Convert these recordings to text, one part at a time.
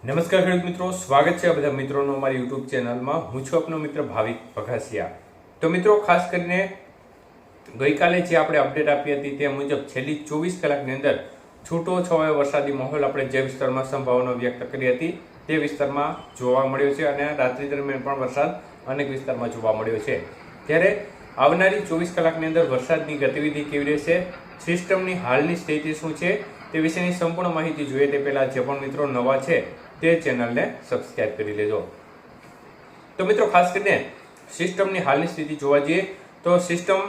નમસ્કાર ખેડૂત મિત્રો, સ્વાગત છે બધા મિત્રોનો અમારી યુટ્યુબ ચેનલમાં। હું છું આપનો મિત્ર ભાવિક પઘાસિયા। તો મિત્રો, ખાસ કરીને ગઈકાલે જે આપણે અપડેટ આપી હતી તે મુજબ છેલ્લી 24 કલાકની અંદર છૂટો છવાયો વરસાદી માહોલ આપણે જે વિસ્તારમાં સંભાવના વ્યક્ત કરી હતી તે વિસ્તારમાં જોવા મળ્યો છે અને રાત્રિ દરમિયાન પણ વરસાદ અનેક વિસ્તારમાં જોવા મળ્યો છે। ત્યારે આવનારી 24 કલાકની અંદર વરસાદની ગતિવિધિ કેવી રહેશે, સિસ્ટમની હાલની સ્થિતિ શું છે તે વિશેની સંપૂર્ણ માહિતી જોઈએ તે પહેલા જે પણ મિત્રો નવા છે તે ચેનલને સબસ્ક્રાઇબ કરી લેજો। તો મિત્રો, ખાસ કરીને સિસ્ટમની હાલની સ્થિતિ જોવા જઈએ તો સિસ્ટમ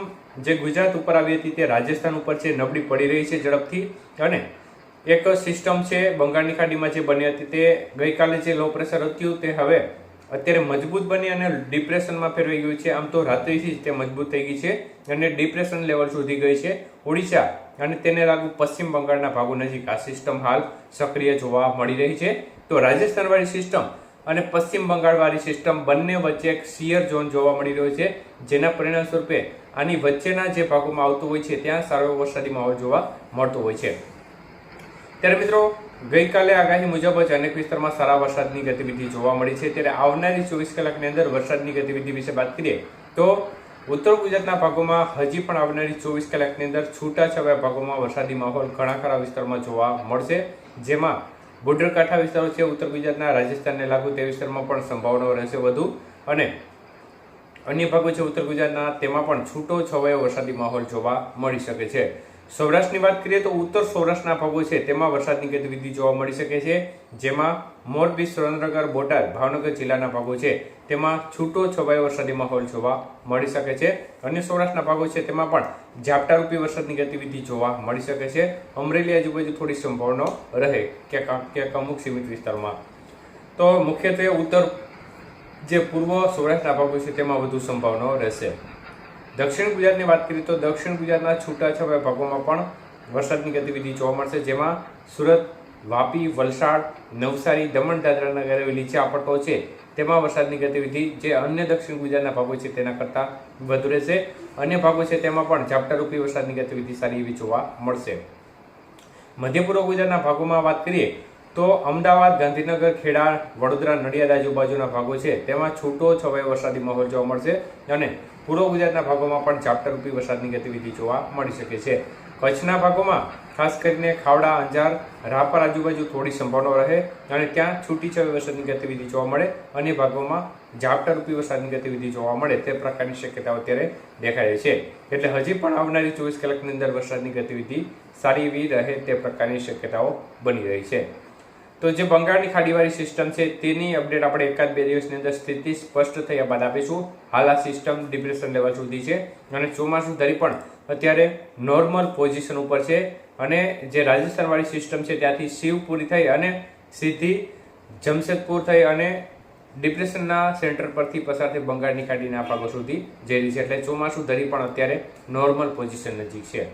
જે ગુજરાત ઉપર આવી હતી તે રાજસ્થાન ઉપર છે, નબળી પડી રહી છે ઝડપથી। અને એક સિસ્ટમ છે બંગાળની ખાડીમાં જે બની હતી તે ગઈકાલે જે લો પ્રેશર હતું તે હવે અત્યારે મજબૂત બની અને ડિપ્રેશનમાં ફેરવાઈ ગયું છે। આમ તો રાત્રિથી જ તે મજબૂત થઈ ગઈ છે અને ડિપ્રેશન લેવલ સુધી ગઈ છે। ઓડિશા અને તેને લાગુ પશ્ચિમ બંગાળના ભાગો નજીક આ સિસ્ટમ હાલ સક્રિય જોવા મળી રહી છે। તો રાજસ્થાન વાળી સિસ્ટમ અને પશ્ચિમ બંગાળ વાળી સિસ્ટમ બંને વચ્ચે એક શિયર ઝોન જોવા મળી રહ્યો છે, જેના પરિણામ સ્વરૂપે આની વચ્ચેના જે ભાગોમાં આવતું હોય છે ત્યાં સારો વરસાદી માહોલ જોવા મળતો હોય છે। ત્યારે મિત્રો, ગઈકાલે આગાહી મુજબ જ અનેક વિસ્તારમાં સારા વરસાદની ગતિવિધિ જોવા મળી છે। ત્યારે આવનારી 24 કલાકની અંદર વરસાદની ગતિવિધિ વિશે વાત કરીએ તો ઉત્તર ગુજરાતના ભાગોમાં હજી પણ આવનારી 24 કલાકની અંદર છૂટાછવાયા ભાગોમાં વરસાદી માહોલ ઘણા ખરા વિસ્તારમાં જોવા મળશે, જેમાં બોર્ડર કાંઠા વિસ્તારો છે ઉત્તર ગુજરાતના, રાજસ્થાનને લાગુ તે વિસ્તારમાં પણ સંભાવનાઓ રહેશે વધુ, અને અન્ય ભાગો છે ઉત્તર ગુજરાતના તેમાં પણ છૂટો છવાયો વરસાદી માહોલ જોવા મળી શકે છે। સૌરાષ્ટ્રની વાત કરીએ તો ઉત્તર સૌરાષ્ટ્રના ભાગો છે તેમાં વરસાદની ગતિવિધિ જોવા મળી શકે છે, જેમાં મોરબી, સુરેન્દ્રનગર, બોટાદ, ભાવનગર જિલ્લાના ભાગો છે તેમાં છૂટો છવાયો વરસાદી માહોલ જોવા મળી શકે છે। અન્ય સૌરાષ્ટ્રના ભાગો છે તેમાં પણ ઝાપટારૂપી વરસાદની ગતિવિધિ જોવા મળી શકે છે। અમરેલી આજુબાજુ થોડી સંભાવના રહે ક્યાંક અમુક સીમિત વિસ્તારોમાં। તો મુખ્યત્વે ઉત્તર જે પૂર્વ સૌરાષ્ટ્રના ભાગો છે તેમાં વધુ સંભાવનાઓ રહેશે। દક્ષિણ ગુજરાતની વાત કરીએ તો દક્ષિણ ગુજરાતના છૂટાછવાયા ભાગોમાં પણ વરસાદની ગતિવિધિ જોવા મળશે, જેમાં સુરત, વાપી, વલસાડ, નવસારી, દમણ, દાદરા નગર હવેલી જે પટ્ટો છે તેમાં વરસાદની ગતિવિધિ જે અન્ય દક્ષિણ ગુજરાતના ભાગો છે તેના કરતાં વધુ રહેશે। અન્ય ભાગો છે તેમાં પણ ઝાપટારૂપી વરસાદની ગતિવિધિ સારી એવી જોવા મળશે। મધ્ય પૂર્વ ગુજરાતના ભાગોમાં વાત કરીએ તો અમદાવાદ, ગાંધીનગર, ખેડા, વડોદરા, નડિયાદ આજુબાજુના ભાગો છે તેમાં છૂટો છવાયો વરસાદી માહોલ જોવા મળશે અને પૂર્વ ગુજરાતના ભાગોમાં પણ ઝાપટારૂપી વરસાદની ગતિવિધિ જોવા મળી શકે છે। કચ્છના ભાગોમાં ખાસ કરીને ખાવડા, અંજાર, રાપર આજુબાજુ થોડી સંભાવના રહે અને ત્યાં છૂટી છવાઈ વરસાદની ગતિવિધિ જોવા મળે। અન્ય ભાગોમાં ઝાપટારૂપી વરસાદની ગતિવિધિ જોવા મળે તે પ્રકારની શક્યતાઓ અત્યારે દેખાય છે। એટલે હજી પણ આવનારી 24 કલાકની અંદર વરસાદની ગતિવિધિ સારી એવી રહે તે પ્રકારની શક્યતાઓ બની રહી છે। તો જે બંગાળની ખાડીવાળી સિસ્ટમ છે તેની અપડેટ આપણે એકાદ બે દિવસની અંદર સ્થિતિ સ્પષ્ટ થયા બાદ આપીશું। હાલ આ સિસ્ટમ ડિપ્રેશન લેવલ સુધી છે અને ચોમાસું ધરી પણ અત્યારે નોર્મલ પોઝિશન ઉપર છે અને જે રાજસ્થાનવાળી સિસ્ટમ છે ત્યાંથી શિવપુરી થઈ અને સીધી જમશેદપુર થઈ અને ડિપ્રેશનના સેન્ટર પરથી પસાર થઈ બંગાળની ખાડીના ભાગો સુધી જઈ રહી છે। એટલે ચોમાસું ધરી પણ અત્યારે નોર્મલ પોઝિશન નજીક છે।